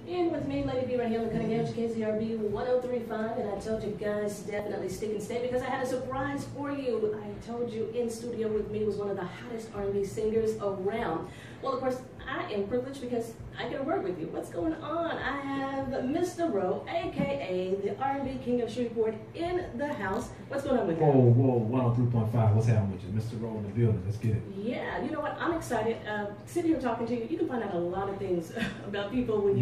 And with me, Lady B, right here on the cutting edge, KZRB 103.5, and I told you guys definitely stick and stay because I had a surprise for you. I told you in studio with me was one of the hottest R&B singers around. Well, of course, I am privileged because I get to work with you. What's going on? I have Mista Roe, aka the R&B King of Shreveport, in the house. What's going on with you? Whoa, 103.5. What's happening with you? Mista Roe in the building. Let's get it. Yeah, you know what? I'm excited. Sitting here talking to you, you can find out a lot of things about people when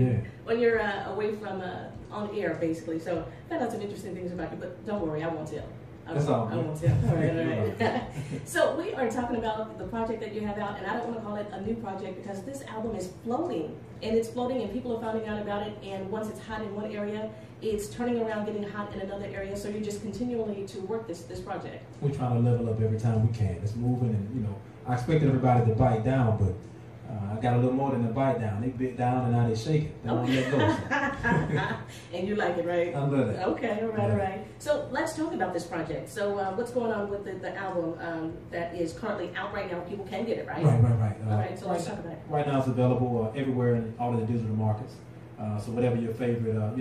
you're away from on air, basically. So I found out some interesting things about you, but don't worry, I won't tell. I won't tell. All right. So we are talking about the project that you have out, and I don't want to call it a new project because this album is floating, and it's floating, and people are finding out about it. And once it's hot in one area, it's turning around, getting hot in another area. So you're just continually to work this project. We're trying to level up every time we can. It's moving, and I expected everybody to bite down, but I got a little more than a bite down. They bit down and now they shake it. They don't let go. And you like it, right? I love it. Okay, all right. So let's talk about this project. So what's going on with the album that is currently out right now? People can get it, right? Right. All right, so let's talk about it. Right now it's available everywhere in all of the digital markets. So whatever your favorite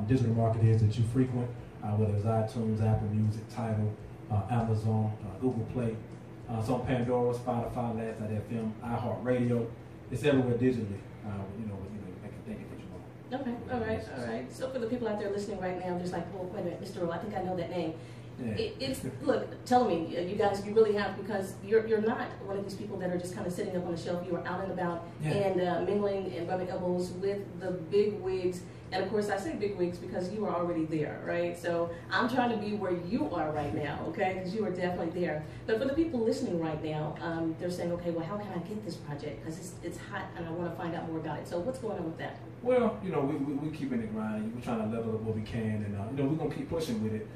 digital market is that you frequent, whether it's iTunes, Apple Music, Tidal, Amazon, Google Play. It's on Pandora, Spotify, Last Night FM, iHeartRadio. It's everywhere digitally. I can think of what you want. Okay, all right. So for the people out there listening right now, just like, oh, wait a minute, Mista Roe, I think I know that name. Yeah. Look, tell me, you guys, you really have, because you're not one of these people that are just kind of sitting up on the shelf. You are out and about and mingling and rubbing elbows with the big wigs. And of course, I say big wigs because you are already there, right? So I'm trying to be where you are right now, okay? Because you are definitely there. But for the people listening right now, they're saying, okay, well, how can I get this project? Because it's hot and I want to find out more about it. So what's going on with that? Well, we keeping it grinding. We're trying to level up what we can, and we're gonna keep pushing with it.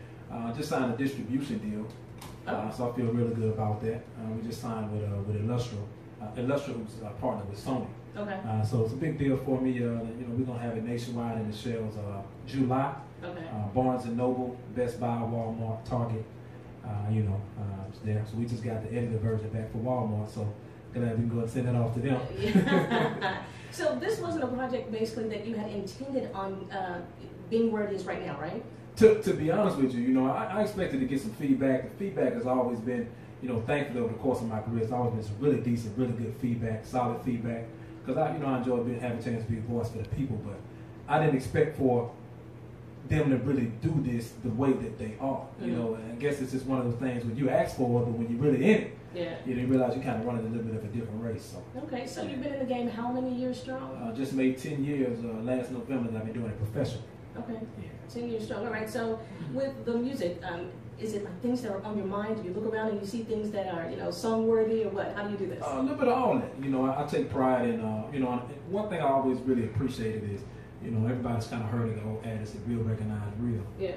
Just signed a distribution deal, so I feel really good about that. We just signed with Illustra. Illustra, who's a partner with Sony. Okay. So it's a big deal for me. We're gonna have it nationwide in the shelves July. Okay. Barnes and Noble, Best Buy, Walmart, Target. It's there. So we just got the edited version back for Walmart. So glad we can go and send it off to them. So this wasn't a project basically that you had intended on being where it is right now, right? To be honest with you, I expected to get some feedback. The feedback has always been, thankfully over the course of my career, it's always been some really decent, really good feedback, solid feedback. Because I enjoy having a chance to be a voice for the people, but I didn't expect for them to really do this the way that they are. And I guess it's just one of those things when you ask for it, but when you're really in it, you realize you're kind of running a little bit of a different race. So. Okay, so you've been in the game how many years strong? Just made 10 years last November that I've been doing it professionally. Okay, 10 years strong. All right, so with the music, is it like things that are on your mind? Do you look around and you see things that are, song-worthy, or what? How do you do this? A little bit of all that. I take pride in, one thing I always really appreciated is, everybody's kind of heard of the old adage that real recognize real. Yeah.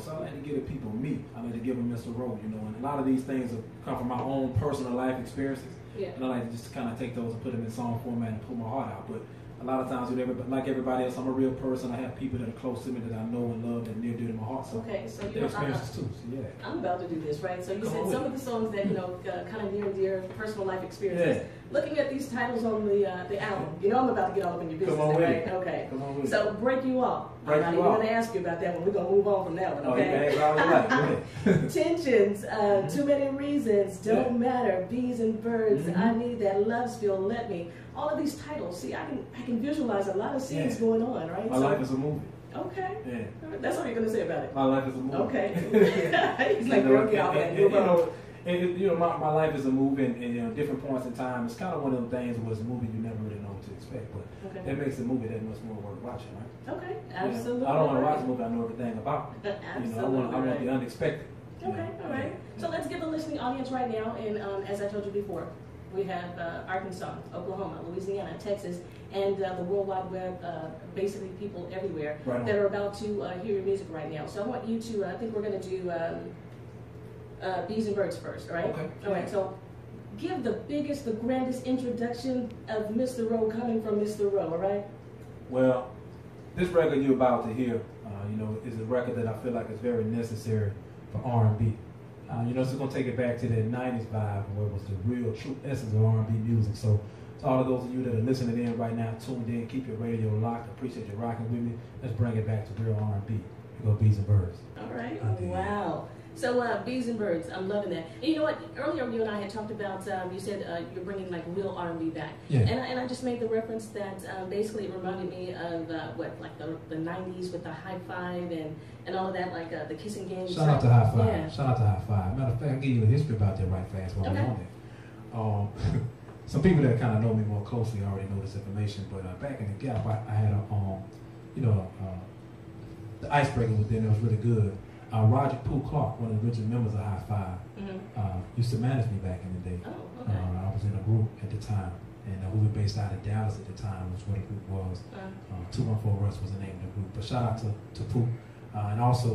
So I like to give the people me. I like to give them Mista Roe, and a lot of these things have come from my own personal life experiences. Yeah. And I like to just kind of take those and put them in song format and pull my heart out. But a lot of times, like everybody else, I'm a real person. I have people that are close to me that I know and love and near dear to my heart. So okay, so their experiences too. So yeah. I'm about to do this, right? So you said some of the songs that kind of near and dear personal life experiences. Yeah. Looking at these titles on the album, I'm about to get all up in your business, right? Okay. Come on with so break you off. I'm not even going to ask you about that one. We're going to move on from that one, okay? Oh, yeah, Tensions, Too Many Reasons, Don't Matter, Bees and Birds, I Need That, Love Spill, Let Me. All of these titles, see, I can visualize a lot of scenes going on, right? My life is a movie. Okay. Yeah. That's all you're going to say about it. My life is a movie. Okay. He's like, break it off. My life is a movie, and different points in time, it's kind of one of those things where it's a movie you never really know what to expect, but that makes the movie that much more worth watching, right? Okay, absolutely. I don't want to watch a movie I know everything about. Absolutely. I want the unexpected. Okay, all right. So let's give the listening audience right now, and as I told you before, we have Arkansas, Oklahoma, Louisiana, Texas, and the World Wide Web, basically people everywhere that are about to hear your music right now. So I want you to, I think we're going to do Bees and Birds first, all right? Okay. All right, so give the biggest, the grandest introduction of Mista Roe coming from Mista Roe, all right? Well, this record you're about to hear, is a record that I feel like is very necessary for R&B. It's going to take it back to that 90s vibe where it was the real, true essence of R&B music. So To all of those of you that are listening in right now, tuned in, keep your radio locked. Appreciate you rocking with me. Let's bring it back to real R&B. We go Bees and Birds. All right. Wow. So Bees and Birds, I'm loving that. And you know what? Earlier you and I had talked about, you said you're bringing like real R&B back. Yeah. And I just made the reference that basically it reminded me of like the 90s with the high five and all of that, like the kissing game. Shout out to High Five. Yeah. Shout out to High Five. Matter of fact, I'll give you a history about that right fast while we're on there. Some people that kind of know me more closely already know this information, but back in the Gap, I had the icebreaker with them. It was really good. Roger Pooh Clark, one of the original members of High Five, used to manage me back in the day. Oh, okay. I was in a group at the time, and we were based out of Dallas at the time, was what the group was. 214 Russ was the name of the group. But shout out to Pooh. And also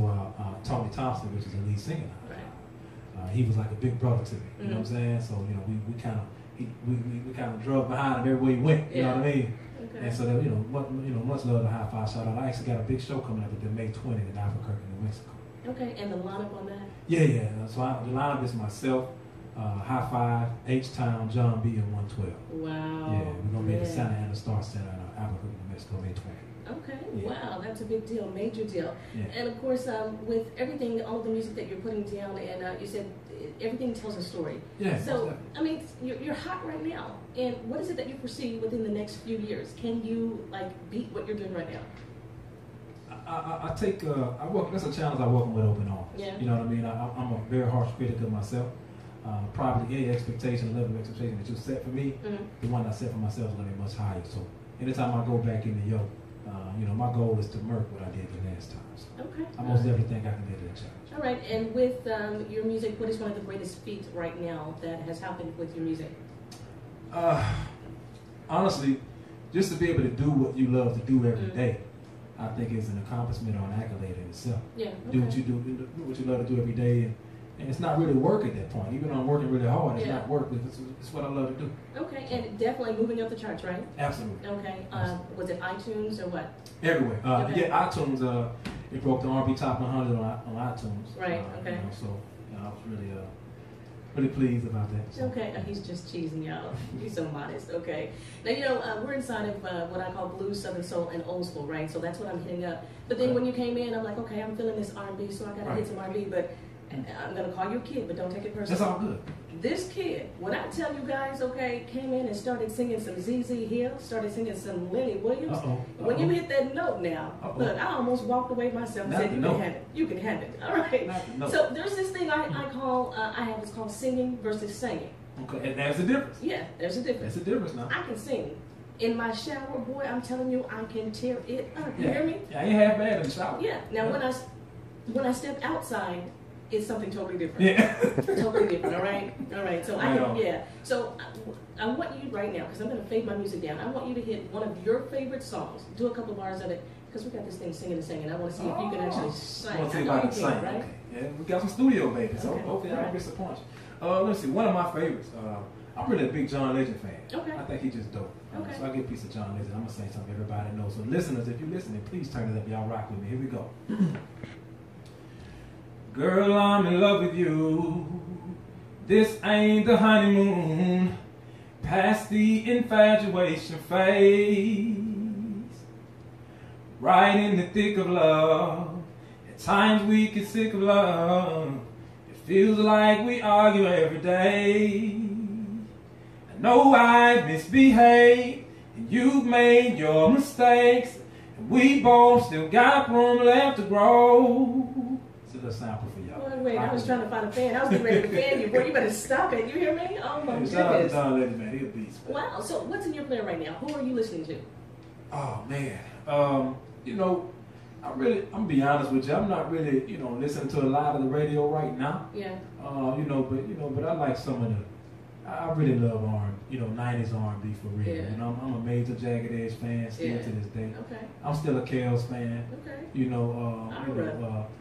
Tony Thompson, which is the lead singer. Right. He was like a big brother to me. You know what I'm saying? So we kind of drug behind him everywhere he went. You know what I mean? Okay. And so that much love to High Five. Shout out. I actually got a big show coming up at the May 20th in Albuquerque, New Mexico. Okay, and the lineup on that? Yeah. So the lineup is myself, High Five, H-Town, John B, and 112. Wow. Yeah, we're gonna be at the Santa Ana Star Center in Albuquerque, New Mexico, May 20th. Okay, yeah. Wow, that's a big deal, major deal. Yeah. And of course, with everything, all the music that you're putting down, and you said everything tells a story. Yeah. So, I mean, you're hot right now. And what is it that you foresee within the next few years? Can you like beat what you're doing right now? I work. That's a challenge I work with open arms. Yeah. You know what I mean? I'm a very harsh critic of myself. Probably any expectation, level of expectation that you set for me, the one I set for myself is going to be much higher. So anytime I go back in the yoke, my goal is to murk what I did the last time. So okay. I most definitely think I can get to that challenge. All right. And with your music, what is one of the greatest feats right now that has happened with your music? Honestly, just to be able to do what you love to do every day, I think is an accomplishment or an accolade in itself. Yeah. Okay. Do what you love to do every day, and it's not really work at that point. Even though I'm working really hard, it's not work. It's what I love to do. Okay, and definitely moving up the charts, right? Absolutely. Okay. Was it iTunes or what? Everywhere. Yeah, iTunes. It broke the R&B Top 100 on iTunes. Right. Okay. So I was really pleased about that. So. Okay, he's just cheesing, y'all. He's so modest. Okay. Now, we're inside of what I call blues, southern soul, and old school, right? So that's what I'm hitting up. But then when you came in, I'm like, okay, I'm feeling this R&B, so I got to hit some R&B. But I'm going to call you a kid, but don't take it personally. That's all good. This kid, when I tell you guys, okay, came in and started singing some ZZ Hill, started singing some Lenny Williams. When you hit that note now, look, I almost walked away myself and said, you can have it. You can have it. All right. So there's this thing I have, it's called singing versus singing. Okay, and there's a difference. Yeah, there's a difference. There's a difference now. I can sing. In my shower, boy, I'm telling you, I can tear it up. You hear me? Yeah, I ain't half bad in the shower. Yeah. Now, when I step outside, it's something totally different. Yeah. Totally different, all right? All right, so So I want you right now, because I'm going to fade my music down, I want you to hit one of your favorite songs. Do a couple of bars of it, because we got this thing singing and singing. I want to see if you can actually sing. I want to see if I can sing, right? Okay. Yeah, we got some studio babies, so hopefully I don't disappoint you. Let's see, one of my favorites. I'm really a big John Legend fan. Okay. I think he's just dope. So I get a piece of John Legend. I'm going to say something everybody knows. So listeners, if you're listening, please turn it up. Y'all rock with me. Here we go. Girl, I'm in love with you. This ain't the honeymoon. Past the infatuation phase. Right in the thick of love. At times we get sick of love. It feels like we argue every day. I know I've misbehaved, and you've made your mistakes, and we both still got room left to grow. Little sample for y'all. Wait, I was trying to find a fan. I was getting ready to fan you, boy. You better stop it. You hear me? Oh my goodness. Shout out to John Legend, man. He's a beast. Wow. So what's in your player right now? Who are you listening to? Oh man. I'm gonna be honest with you. I'm not really, listening to a lot of the radio right now. Yeah. But I like some of the. I really love R&B, 90s R&B for real. Yeah. I'm a major Jagged Edge fan still to this day. Okay. I'm still a Kels fan.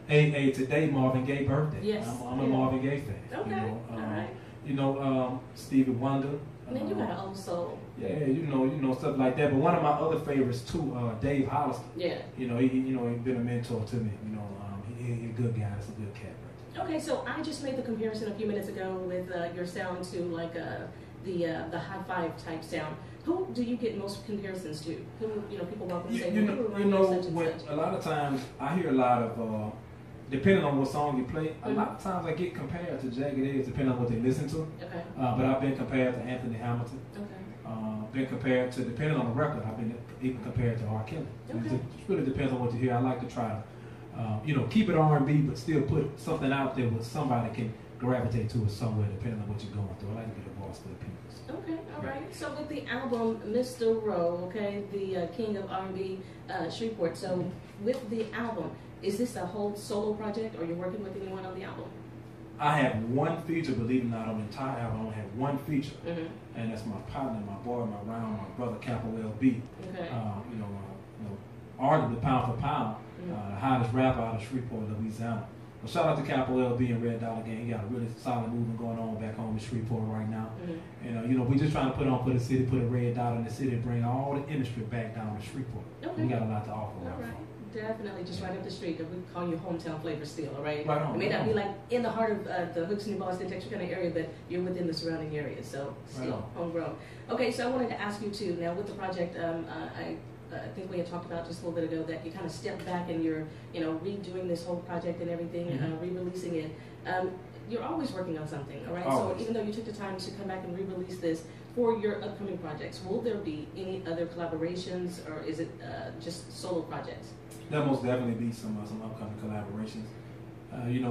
Okay. Today Marvin Gaye birthday. Yes. I'm a Marvin Gaye fan. Okay. All right. Stevie Wonder. Man, you got an old soul. Yeah, stuff like that. But one of my other favorites too, Dave Hollister. Yeah. He's been a mentor to me. He's a good guy. That's a good cat. Okay, so I just made the comparison a few minutes ago with your sound to like the high five type sound. Who do you get most comparisons to? Who, people walk up and say, a lot of times I hear a lot of, depending on what song you play, a lot of times I get compared to Jagged Edge, depending on what they listen to. Okay. But I've been compared to Anthony Hamilton. Okay. Been compared to, depending on the record, I've been even compared to R. Kelly. Okay. It really depends on what you hear. I like to try to, keep it R&B, but still put something out there where somebody can gravitate to it somewhere, depending on what you're going through. I like to be the boss for the people. Okay, all right. So with the album Mista Roe, okay, the king of R&B Shreveport. So with the album, is this a whole solo project, or you're working with anyone on the album? I have one feature, believe it or not, on the entire album. I only have one feature, and that's my partner, my boy, my round, my brother, Capital LB. Okay. Arguably pound for pound, the hottest rapper out of Shreveport, Louisiana. Well, shout out to Capital LB and Red Dollar Gang. He got a really solid movement going on back home in Shreveport right now. And we're just trying to put the city, put a red dot in the city, and bring all the industry back down to Shreveport. Okay. We got a lot to offer. All right. Definitely, just right up the street. We call you hometown flavor still, all right? Right on. It may not be like in the heart of the Hooks, New Boston, Texarkana area, but you're within the surrounding area, so still homegrown. Okay, so I wanted to ask you too. Now with the project, I think we had talked about just a little bit ago that you kind of stepped back and you're, redoing this whole project and everything, re-releasing it. You're always working on something, all right? Always. So even though you took the time to come back and re-release this for your upcoming projects, will there be any other collaborations, or is it just solo projects? There'll most definitely be some upcoming collaborations. And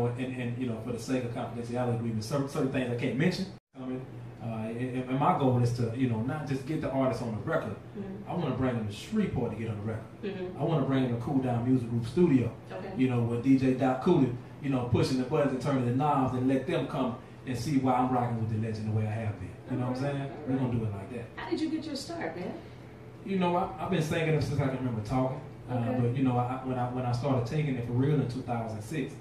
for the sake of confidentiality agreements, certain things I can't mention. And my goal is to, not just get the artist on the record. I want to bring them to Shreveport to get on the record. I want to bring them to Cool Down Music Group Studio. Okay. With DJ Doc Cooley, pushing the buttons and turning the knobs, and let them come and see why I'm rocking with the legend the way I have been. You know what I'm saying? We're gonna do it like that. How did you get your start, man? I've been singing it since I can remember talking. But when I started taking it for real in 2006,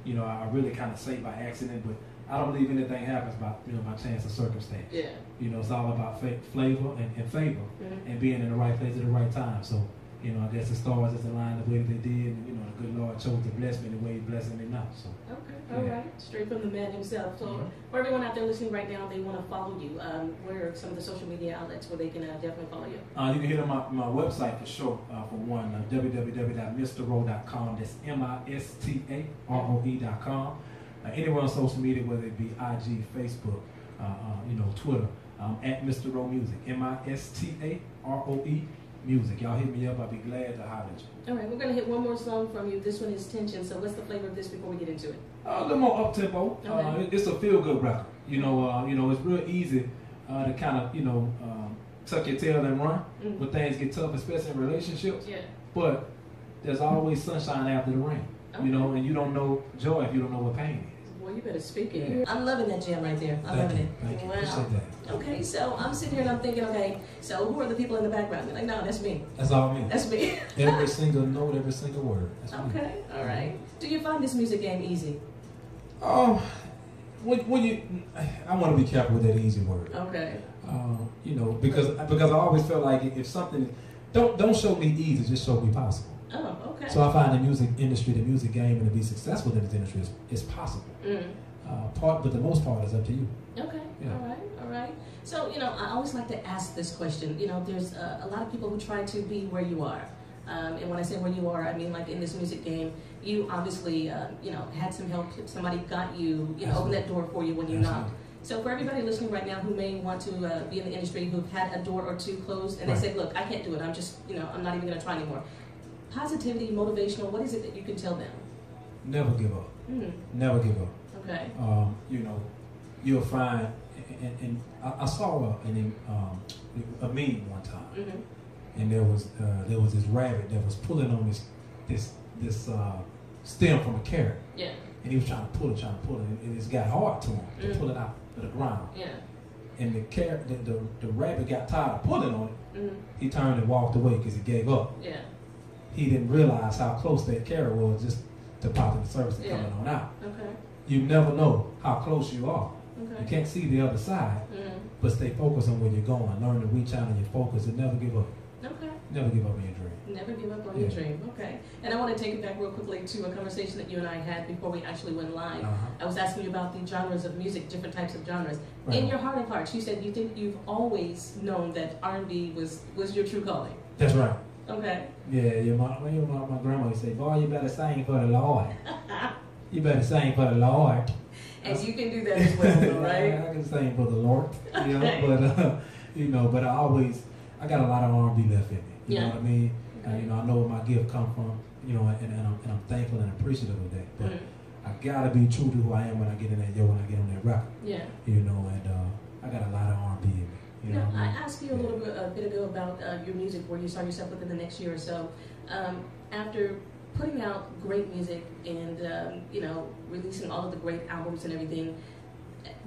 I really kind of say by accident, but I don't believe anything happens by by chance or circumstance. Yeah. It's all about flavor and favor, and being in the right place at the right time. So I guess the stars just aligned the way that they did, and the good Lord chose to bless me the way He's blessing me now. So. Okay, all right, straight from the man himself. So for everyone out there listening right now, they want to follow you. Where are some of the social media outlets where they can definitely follow you? You can hit on my website for sure. For one, www.mistaroe.com. That's mistaroe.com. Anywhere on social media, whether it be IG, Facebook, Twitter, at Mista Roe Music, MISTAROE Music. Y'all hit me up. I'll be glad to holler at you. All right, we're going to hit one more song from you. This one is Tension. So what's the flavor of this before we get into it? A little more up-tempo. Okay. It's a feel-good record. It's real easy to kind of, tuck your tail and run when things get tough, especially in relationships. Yeah. But there's always sunshine after the rain. Okay. And you don't know joy if you don't know what pain is. Well, you better speak it. Yeah. I'm loving that jam right there. I'm loving it. Thank you. Wow. Appreciate that. Okay, so I'm sitting here and I'm thinking, okay, so who are the people in the background? They're like, no, that's me. That's all me. That's me. Every single note, every single word. That's okay, me. All right. Do you find this music game easy? I want to be careful with that easy word. Okay. Because I always felt like if something, don't show me easy, just show me possible. Oh, okay. So I find the music industry, the music game, and to be successful in this industry is possible. But the most part is up to you. Okay. Yeah. All right. So I always like to ask this question. There's a lot of people who try to be where you are, and when I say where you are, I mean like in this music game. You obviously had some help. Somebody got you, opened that door for you when you knocked. So for everybody listening right now who may want to be in the industry, who've had a door or two closed, and they say, look, I can't do it. I'm just, I'm not even going to try anymore. Positivity, motivational, what is it that you can tell them? Never give up. Never give up. Okay. You'll find, and I saw a meme one time, and there was this rabbit that was pulling on this stem from a carrot. Yeah. And he was trying to pull it, and it's got hard to him to pull it out of the ground. Yeah. And the carrot, the rabbit got tired of pulling on it. He turned and walked away because he gave up. Yeah. He didn't realize how close that carrot was just to popping the surface and coming on out. Okay. You never know how close you are. Okay. You can't see the other side, but stay focused on where you're going. Learn to reach out and your focus and never give up. Okay. Never give up on your dream. Never give up on your dream. Okay. And I want to take it back real quickly to a conversation that you and I had before we actually went live. I was asking you about the genres of music, different types of genres. Right. In your heart of hearts, you said you think you've always known that R&B was your true calling. That's right. Okay. Yeah. My grandma would say, "Boy, you better sing for the Lord. You better sing for the Lord." And you can do that as well, right? I can sing for the Lord, but I got a lot of R&B left in me. You know what I mean? Okay. And, I know where my gift come from, and I'm thankful and appreciative of that. But I gotta be true to who I am when I get in that when I get on that record. Yeah. And I got a lot of R&B in me. I asked you a bit ago about your music, where you saw yourself within the next year or so. After putting out great music and releasing all of the great albums and everything,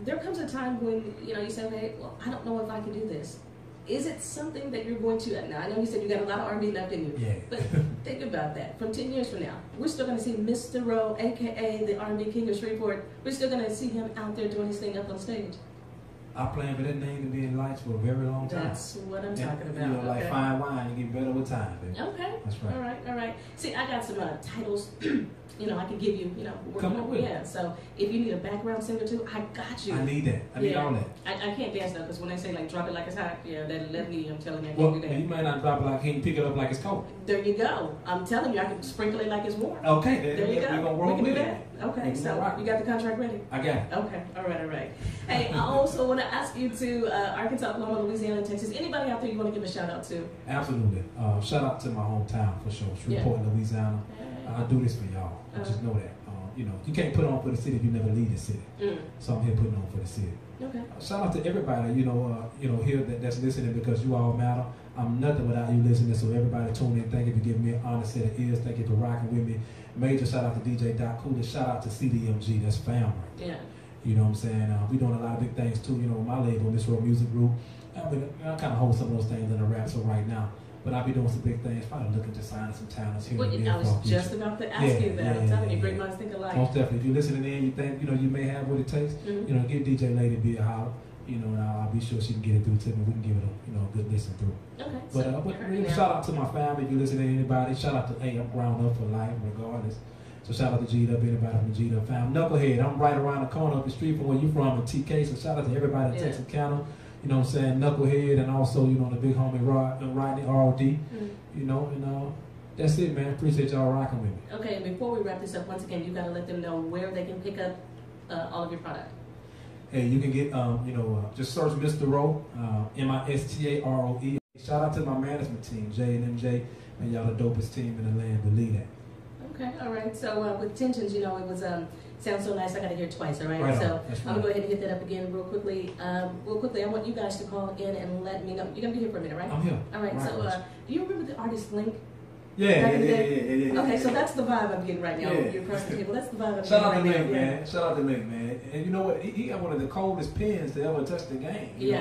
there comes a time when you say, "Hey, well, I don't know if I can do this." Is it something that you're going to? Now I know you said you got a lot of R&B left in you, but think about that. From 10 years from now, we're still going to see Mista Roe, aka the R&B King of Shreveport. We're still going to see him out there doing his thing up on stage. I plan for that name to be in lights for a very long time. That's what I'm talking about. Like fine wine, you get better with time, baby. Okay. That's right. All right. See, I got some titles, I could give you, Come up with it. Yeah, so if you need a background singer too, I got you. I need that. I need all that. I can't dance though, because when they say like drop it like it's hot, that let me, I'm telling you, I can't do that. You might not drop it like, can you pick it up like it's cold? There you go. I'm telling you, I can sprinkle it like it's warm. Okay, there you go. We're going to roll with that. Okay, so you got the contract ready? I got it. Okay, all right. Hey, I also want to ask you to Arkansas, Oklahoma, Louisiana, and Texas. Anybody out there you want to give a shout out to? Absolutely. Shout out to my hometown for sure, Shreveport, Louisiana. I do this for y'all. Just know that. You can't put on for the city if you never leave the city. So I'm here putting on for the city. Okay. Shout out to everybody, here that's listening, because you all matter. I'm nothing without you listening. So everybody tune in. Thank you for giving me an honest set of ears. Thank you for rocking with me. Major shout out to DJ Doc Cooley. Shout out to CDMG. That's family. Yeah. You know what I'm saying? We doing a lot of big things too. My label, Mista Roe Music Group. I kind of hold some of those things in the rap so right now. But I'll be doing some big things, probably looking to sign some talents here. I was just about to ask you that. I'm telling you, great minds think alike. Most definitely. If you're listening in, you think, you may have what it takes, give DJ Lady B a holler, and I'll be sure she can get it through to me. We can give it a good listen through. Okay. But shout out to my family. If you're listening to anybody, shout out to, I'm ground up for life, regardless. So shout out to G-Dub, anybody from the G-Dub family. Knucklehead, I'm right around the corner up the street from where you from in TK, so shout out to everybody in Texas County. You know what I'm saying? Knucklehead, and also, the big homie Rodney, ROD. And that's it, man. Appreciate y'all rocking with me. Okay, and before we wrap this up, once again, you got to let them know where they can pick up all of your product. Hey, you can get, just search Mista Roe, MISTAROE. Shout out to my management team, Jay and MJ, and y'all the dopest team in the land. Believe that. Okay, all right. So with Tensions, it was sounds so nice. I got to hear it twice. All right. Right so I'm gonna go ahead and hit that up again real quickly. I want you guys to call in and let me know. You're gonna be here for a minute, right? I'm here. All right. So do you remember the artist Link? Yeah. Okay, so that's the vibe I'm getting right now. You're across the table. That's the vibe I'm getting right now. Shout out to Link, man. Shout out to Link, man. And you know what? He got one of the coldest pens to ever touch the game. He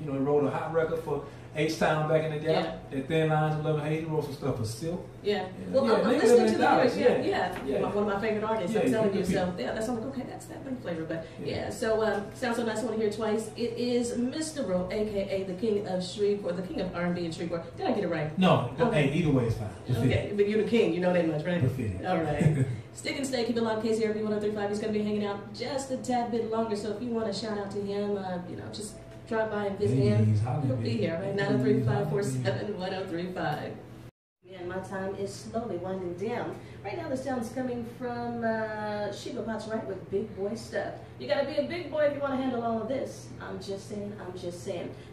wrote a hot record for H-Town back in the day. Yeah. That Thin Lines, 11 Hey, he wrote some stuff for Silk. Yeah. Well, I'm listening to the lyrics. Yeah. One of my favorite artists. I'm telling you. So that's I'm like, okay, that's that Link flavor. But so sounds so nice. I want to hear it twice. It is Mista Roe, aka the King of Shreveport, the King of R&B in Shreveport. Did I get it right? No. Okay. Either way is fine. Okay, but you're the king. You know that much, right? Perfect. All right. Stick and stay. Keep it locked. KZRB 103.5. He's going to be hanging out just a tad bit longer. So if you want to shout out to him, just drop by and visit him. He'll be here, right? 903-547-1035. And my time is slowly winding down. Right now, the sound's coming from Sheba Potts, right, with Big Boy Stuff. You gotta be a big boy if you want to handle all of this. I'm just saying.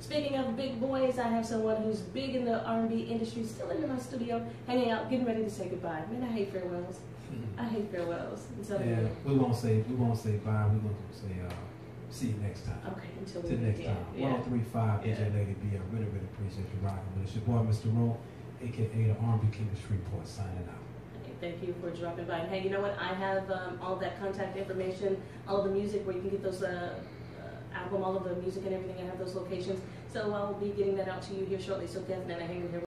Speaking of big boys, I have someone who's big in the R&B industry, still in my studio, hanging out, getting ready to say goodbye. Man, I hate farewells. We won't say bye. We're going to say see you next time. Okay, until next time. 103.5 DJ Lady B. I really appreciate you rocking with us. Your boy, Mista Roe, aka the R&B King of Shreveport, signing out. Thank you for dropping by. Hey, you know what? I have all of that contact information, all of the music where you can get those album, all of the music and everything. I have those locations. So I'll be getting that out to you here shortly. So definitely hang in here.